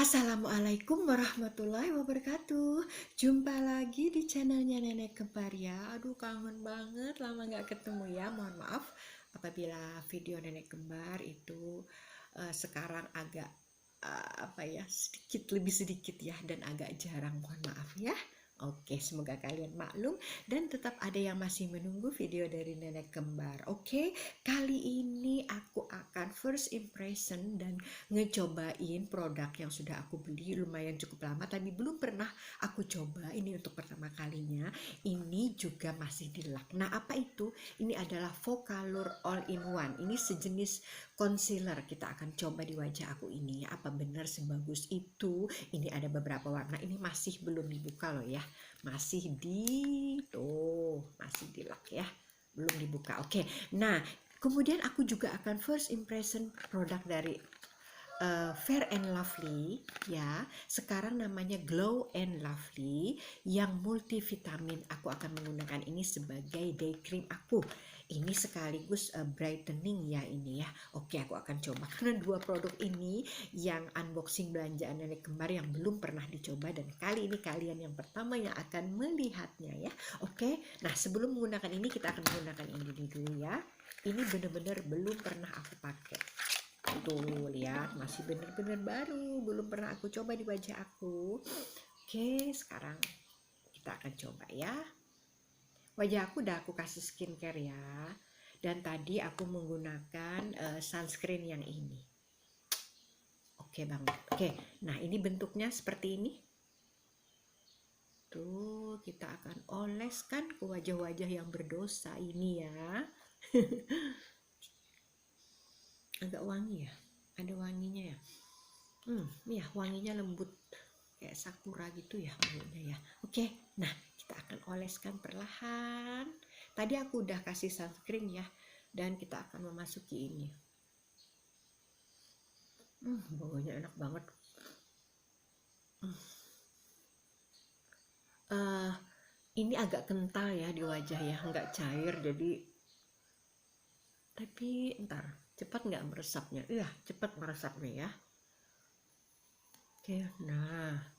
Assalamualaikum warahmatullahi wabarakatuh. Jumpa lagi di channelnya Nenek Kembar ya. Aduh, kangen banget, lama gak ketemu ya. Mohon maaf apabila video Nenek Kembar itu sekarang agak sedikit lebih sedikit ya, dan agak jarang. Mohon maaf ya. Oke, semoga kalian maklum dan tetap ada yang masih menunggu video dari Nenek Kembar. Oke, kali ini aku akan first impression dan ngecobain produk yang sudah aku beli lumayan cukup lama, tapi belum pernah aku coba. Ini untuk pertama kalinya. Ini juga masih di LAC. Nah, apa itu? Ini adalah Focalure All-in-One. Ini sejenis concealer. Kita akan coba di wajah aku ini. Apa benar sebagus itu? Ini ada beberapa warna. Ini masih belum dibuka loh ya. Masih di LAC ya. Belum dibuka. Oke. Nah, kemudian aku juga akan first impression produk dari Fair and Lovely ya. Sekarang namanya Glow and Lovely yang multivitamin. Aku akan menggunakan ini sebagai day cream aku. Ini sekaligus brightening ya ini ya. Oke, aku akan coba karena dua produk ini yang unboxing belanjaan Nenek Kembar yang belum pernah dicoba, dan kali ini kalian yang pertama yang akan melihatnya ya. Oke, nah sebelum menggunakan ini kita akan menggunakan ini dulu ya. Ini benar-benar belum pernah aku pakai. Tuh lihat, masih bener-bener baru, belum pernah aku coba di wajah aku. Oke, sekarang kita akan coba ya. Wajah aku udah aku kasih skincare ya, dan tadi aku menggunakan sunscreen yang ini. Oke banget. Oke, nah ini bentuknya seperti ini. Tuh, kita akan oleskan ke wajah-wajah yang berdosa ini ya. Agak wangi ya, ada wanginya ya. Ya wanginya lembut kayak sakura gitu ya wanginya ya. Oke, nah kita akan oleskan perlahan. Tadi aku udah kasih sunscreen ya, dan kita akan memasuki ini. Baunya enak banget. Ini agak kental ya di wajah ya, nggak cair, jadi tapi ntar cepat nggak meresapnya. Iya, cepat meresapnya ya. Oke, nah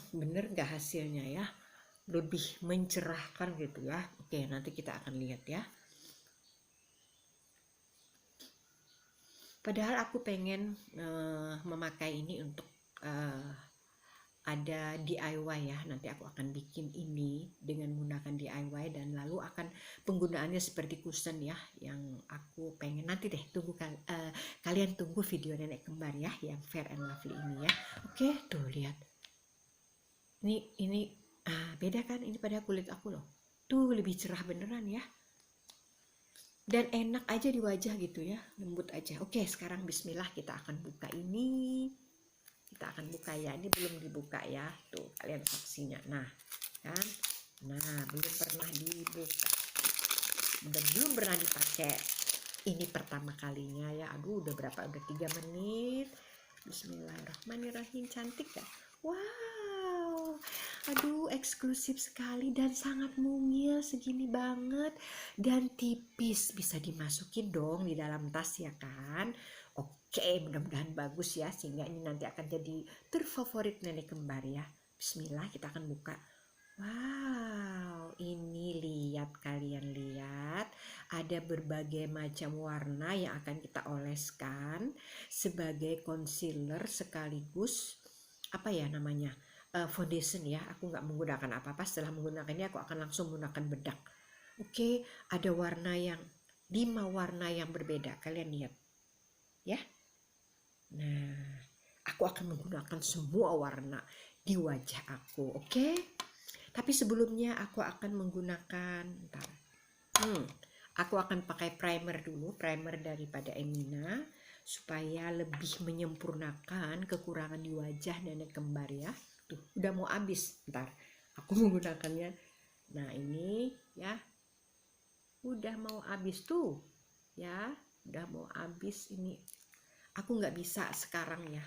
bener nggak hasilnya ya, lebih mencerahkan gitu ya. Oke, nanti kita akan lihat ya. Padahal aku pengen memakai ini untuk ada DIY ya. Nanti aku akan bikin ini dengan menggunakan DIY, dan lalu akan penggunaannya seperti cushion ya, yang aku pengen. Nanti deh tunggu kalian tunggu video Nenek Kembar ya yang Fair and Lovely ini ya. Oke, tuh lihat. Ini beda kan ini pada kulit aku loh. Tuh lebih cerah beneran ya. Dan enak aja di wajah gitu ya, lembut aja. Oke, sekarang bismillah kita akan buka ini. Kita akan buka ya, ini belum dibuka ya. Tuh, kalian saksinya. Nah, kan? Nah, belum pernah dibuka. Dan belum pernah dipakai. Ini pertama kalinya ya. Aduh, udah berapa? Udah 3 menit. Bismillahirrahmanirrahim. Cantik gak? Wow. Aduh, eksklusif sekali dan sangat mungil, segini banget dan tipis, bisa dimasukin dong di dalam tas ya kan. Oke, mudah-mudahan bagus ya, sehingga ini nanti akan jadi terfavorit Nenek Kembar ya. Bismillah, kita akan buka. Wow, ini lihat, kalian lihat, ada berbagai macam warna yang akan kita oleskan sebagai concealer sekaligus apa ya namanya, foundation ya. Aku nggak menggunakan apa-apa. Setelah menggunakannya aku akan langsung menggunakan bedak. Oke, ada warna yang 5 warna yang berbeda, kalian lihat ya. Nah, aku akan menggunakan semua warna di wajah aku. Oke, tapi sebelumnya aku akan menggunakan aku akan pakai primer dulu, primer daripada Emina, supaya lebih menyempurnakan kekurangan di wajah Nenek Kembar ya. Tuh, udah mau habis, ntar aku menggunakannya. Nah, ini ya, udah mau habis tuh ya, udah mau habis ini. Aku nggak bisa sekarang ya,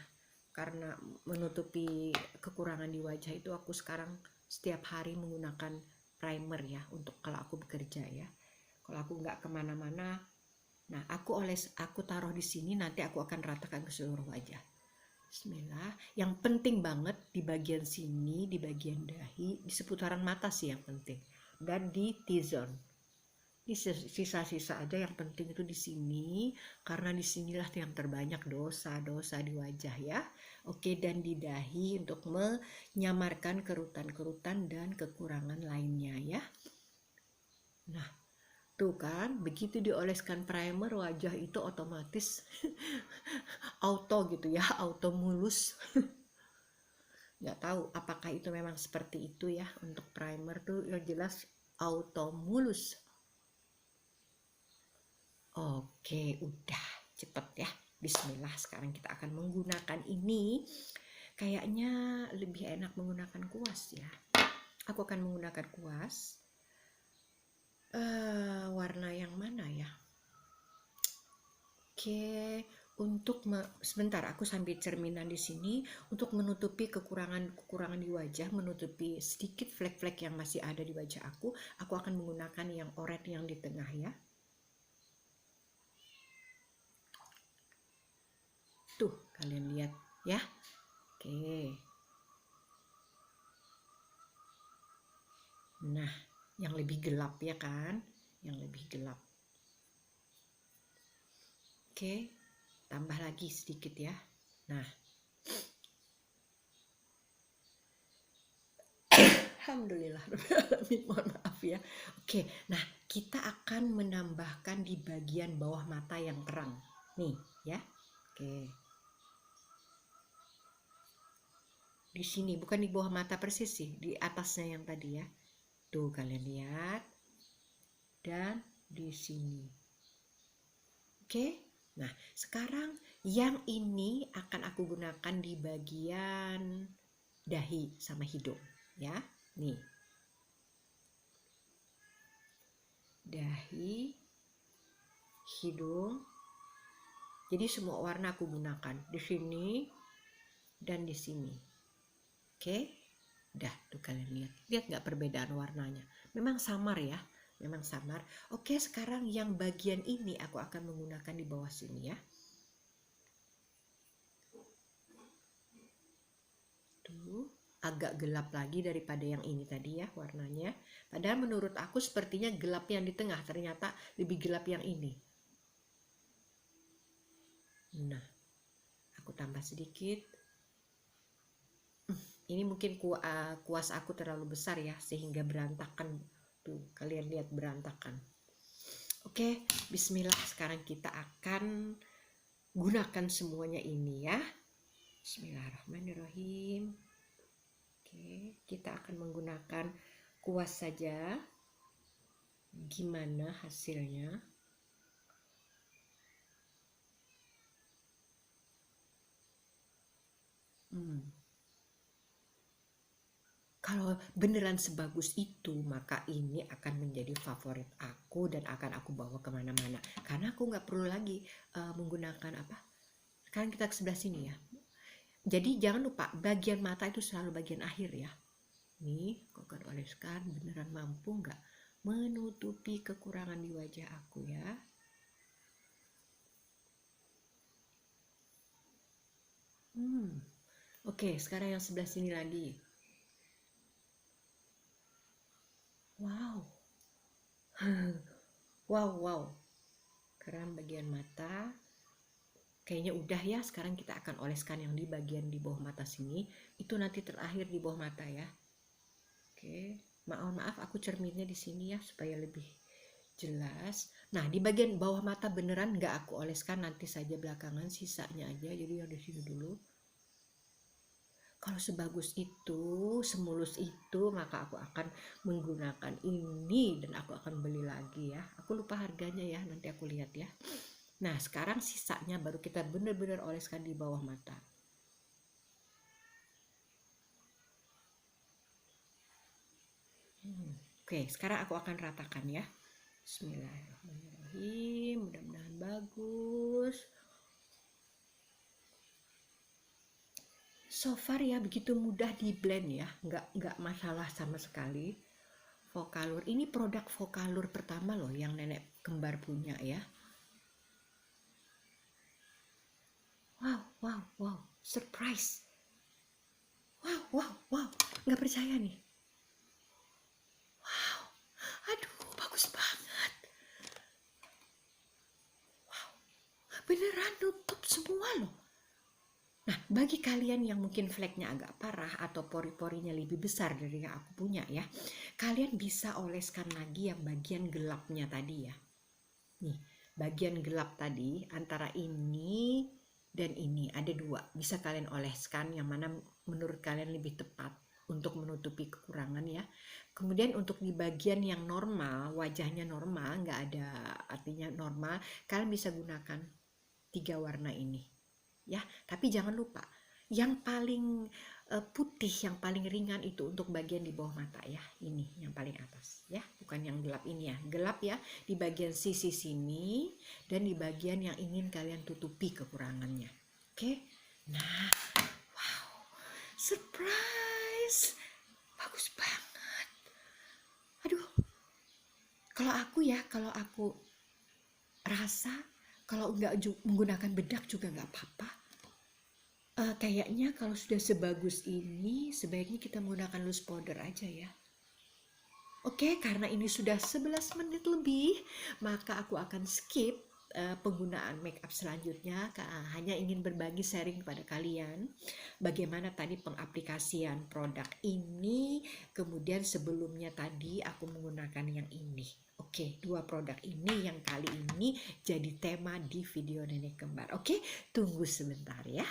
karena menutupi kekurangan di wajah itu aku sekarang setiap hari menggunakan primer ya, untuk kalau aku bekerja ya. Kalau aku nggak kemana-mana, nah aku taruh di sini, nanti aku akan ratakan ke seluruh wajah. Bismillah. Yang penting banget di bagian sini, di bagian dahi, di seputaran mata sih yang penting. Dan di T-zone. Di sisa-sisa aja, yang penting itu di sini, karena disinilah yang terbanyak dosa-dosa di wajah ya. Oke, dan di dahi untuk menyamarkan kerutan-kerutan dan kekurangan lainnya ya. Nah, tuh kan, begitu dioleskan primer, wajah itu otomatis auto gitu ya, auto mulus. Nggak tahu apakah itu memang seperti itu ya, untuk primer tuh yang jelas auto mulus. Oke, udah cepet ya. Bismillah, sekarang kita akan menggunakan ini. Kayaknya lebih enak menggunakan kuas ya. Aku akan menggunakan kuas. Warna yang mana ya? Oke, untuk sebentar aku sambil cerminan di sini untuk menutupi kekurangan di wajah, menutupi sedikit flek-flek yang masih ada di wajah aku akan menggunakan yang oranye yang di tengah ya. Tuh, kalian lihat ya. Oke. Nah, yang lebih gelap ya kan? Yang lebih gelap. Oke, tambah lagi sedikit ya. Nah, alhamdulillah, mohon maaf ya. Oke, nah kita akan menambahkan di bagian bawah mata yang terang. Nih ya. Oke. Di sini, bukan di bawah mata persis sih, di atasnya yang tadi ya. Tuh kalian lihat. Dan di sini. Oke. Nah, sekarang yang ini akan aku gunakan di bagian dahi sama hidung ya. Nih. Dahi, hidung. Jadi semua warna aku gunakan di sini dan di sini. Oke. Udah tuh kalian lihat. Lihat nggak perbedaan warnanya? Memang samar ya. Memang samar. Oke, sekarang yang bagian ini aku akan menggunakan di bawah sini ya. Tuh, agak gelap lagi daripada yang ini tadi ya warnanya. Padahal menurut aku sepertinya gelap yang di tengah, ternyata lebih gelap yang ini. Nah, aku tambah sedikit. Ini mungkin kuas aku terlalu besar ya, sehingga berantakan. Tuh, kalian lihat berantakan. Oke, bismillah, sekarang kita akan gunakan semuanya ini ya. Bismillahirrahmanirrahim. Oke, kita akan menggunakan kuas saja. Gimana hasilnya? Kalau beneran sebagus itu, maka ini akan menjadi favorit aku dan akan aku bawa kemana-mana. Karena aku nggak perlu lagi menggunakan apa. Sekarang kita ke sebelah sini ya. Jadi jangan lupa bagian mata itu selalu bagian akhir ya. Nih, aku akan oleskan, beneran mampu nggak menutupi kekurangan di wajah aku ya. Oke, sekarang yang sebelah sini lagi. Wow. Wow. Keren bagian mata. Kayaknya udah ya, sekarang kita akan oleskan yang di bagian di bawah mata sini. Itu nanti terakhir di bawah mata ya. Oke, maaf aku cerminnya di sini ya supaya lebih jelas. Nah, di bagian bawah mata beneran nggak aku oleskan, nanti saja belakangan, sisanya aja. Jadi yang di sini dulu. Kalau sebagus itu, semulus itu, maka aku akan menggunakan ini dan aku akan beli lagi ya. Aku lupa harganya ya, nanti aku lihat ya. Nah, sekarang sisanya baru kita benar-benar oleskan di bawah mata. Oke, sekarang aku akan ratakan ya. Bismillahirrahmanirrahim. Mudah-mudahan bagus. So far ya begitu mudah di blend ya, nggak masalah sama sekali. Vocalour ini produk Vocalour pertama loh yang nenek kembar punya ya. Wow, surprise. Wow, nggak percaya nih. Wow, aduh, bagus banget. Wow, beneran nutup semua loh. Nah, bagi kalian yang mungkin fleknya agak parah atau pori-porinya lebih besar dari yang aku punya ya, kalian bisa oleskan lagi yang bagian gelapnya tadi ya. Nih, bagian gelap tadi antara ini dan ini ada dua. Bisa kalian oleskan yang mana menurut kalian lebih tepat untuk menutupi kekurangan ya. Kemudian untuk di bagian yang normal, wajahnya normal, nggak ada artinya normal, kalian bisa gunakan 3 warna ini. Ya, tapi jangan lupa yang paling putih, yang paling ringan itu untuk bagian di bawah mata ya, ini yang paling atas ya, bukan yang gelap ini ya, gelap ya di bagian sisi sini dan di bagian yang ingin kalian tutupi kekurangannya. Oke, nah, wow, surprise, bagus banget. Aduh, kalau aku rasa kalau nggak menggunakan bedak juga nggak apa-apa. Kayaknya kalau sudah sebagus ini sebaiknya kita menggunakan loose powder aja ya. Oke, karena ini sudah 11 menit lebih, maka aku akan skip penggunaan make up selanjutnya. Hanya ingin berbagi sharing kepada kalian bagaimana tadi pengaplikasian produk ini. Kemudian sebelumnya tadi aku menggunakan yang ini. Oke, 2 produk ini yang kali ini jadi tema di video nenek kembar. Oke, tunggu sebentar ya.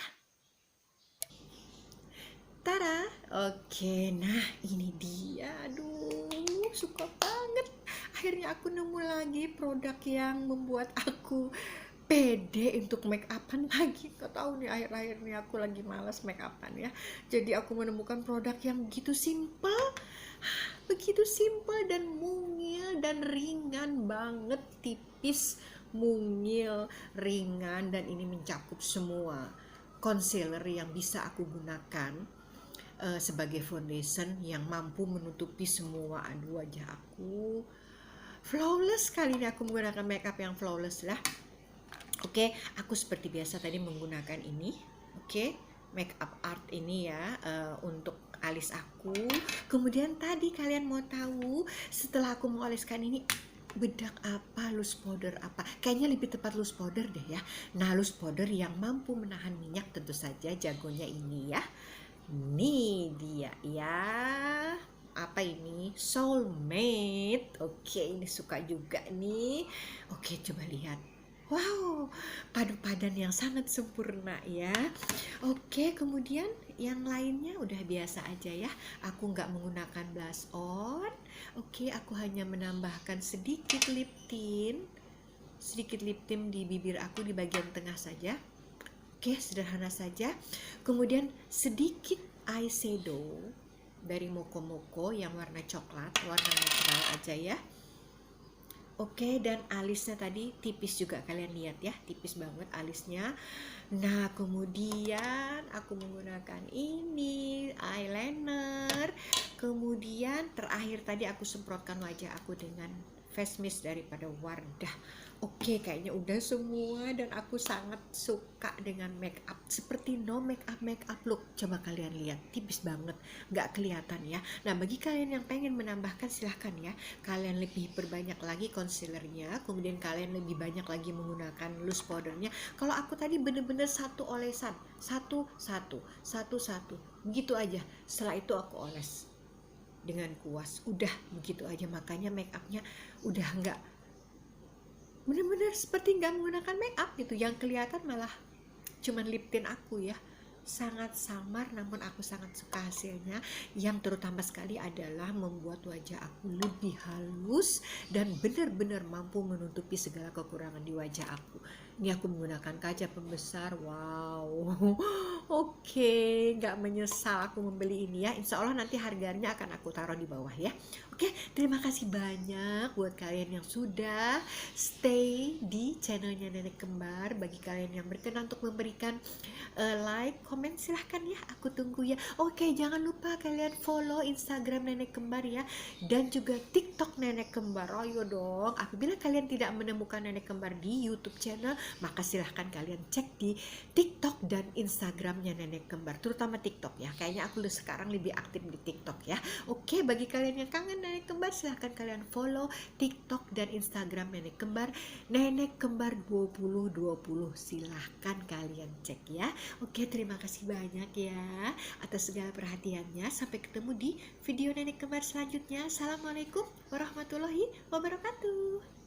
Tara, oke, nah ini dia, aduh suka banget. Akhirnya aku nemu lagi produk yang membuat aku pede untuk make upan lagi. Kau tahu nih akhir-akhir ini aku lagi malas make upan ya. Jadi aku menemukan produk yang begitu simple dan mungil dan ringan banget, tipis, mungil, ringan, dan ini mencakup semua concealer yang bisa aku gunakan sebagai foundation yang mampu menutupi semua wajah aku. Flawless, kali ini aku menggunakan makeup yang flawless lah. Oke, aku seperti biasa tadi menggunakan ini. Oke, makeup art ini ya untuk alis aku. Kemudian tadi kalian mau tahu setelah aku mengoleskan ini bedak apa, loose powder apa? Kayaknya lebih tepat loose powder deh ya. Nah, loose powder yang mampu menahan minyak tentu saja jagonya ini ya. Nih dia ya, apa ini, Soulmate. Oke, ini suka juga nih. Oke, coba lihat. Wow, padu padan yang sangat sempurna ya. Oke, kemudian yang lainnya udah biasa aja ya. Aku nggak menggunakan blush on. Oke, aku hanya menambahkan sedikit lip tint di bibir aku di bagian tengah saja. Oke, sederhana saja. Kemudian sedikit eyeshadow dari Moko Moko yang warna coklat, warna natural aja ya. Oke, dan alisnya tadi tipis juga, kalian lihat ya, tipis banget alisnya. Nah, kemudian aku menggunakan ini eyeliner. Kemudian terakhir tadi aku semprotkan wajah aku dengan face mist daripada Wardah. Oke, kayaknya udah semua dan aku sangat suka dengan make up seperti no make up look. Coba kalian lihat, tipis banget, nggak kelihatan ya. Nah, bagi kalian yang pengen menambahkan silahkan ya. Kalian lebih perbanyak lagi concealernya, kemudian kalian lebih banyak lagi menggunakan loose powdernya. Kalau aku tadi bener-bener satu olesan, satu, begitu aja. Setelah itu aku oles dengan kuas, udah begitu aja. Makanya make upnya udah nggak, bener-bener seperti nggak menggunakan make up gitu. Yang kelihatan malah cuman lip tint aku ya, sangat samar, namun aku sangat suka hasilnya. Yang terutama sekali adalah membuat wajah aku lebih halus dan benar-benar mampu menutupi segala kekurangan di wajah aku. Ini aku menggunakan kaca pembesar. Wow, oke, nggak menyesal aku membeli ini ya. Insya Allah nanti harganya akan aku taruh di bawah ya. Oke, terima kasih banyak buat kalian yang sudah stay di channelnya Nenek Kembar. Bagi kalian yang berkenan untuk memberikan like, komen, silahkan ya, aku tunggu ya. Oke, jangan lupa kalian follow Instagram Nenek Kembar ya, dan juga TikTok Nenek Kembar. Ayo dong, apabila kalian tidak menemukan Nenek Kembar di YouTube channel, maka silahkan kalian cek di TikTok dan Instagram Instagramnya Nenek Kembar, terutama TikTok ya. Kayaknya aku sekarang lebih aktif di TikTok ya. Oke, bagi kalian yang kangen Nenek Kembar, silahkan kalian follow TikTok dan Instagram Nenek Kembar 2020. Silahkan kalian cek ya. Oke, terima kasih banyak ya atas segala perhatiannya. Sampai ketemu di video Nenek Kembar selanjutnya. Assalamualaikum warahmatullahi wabarakatuh.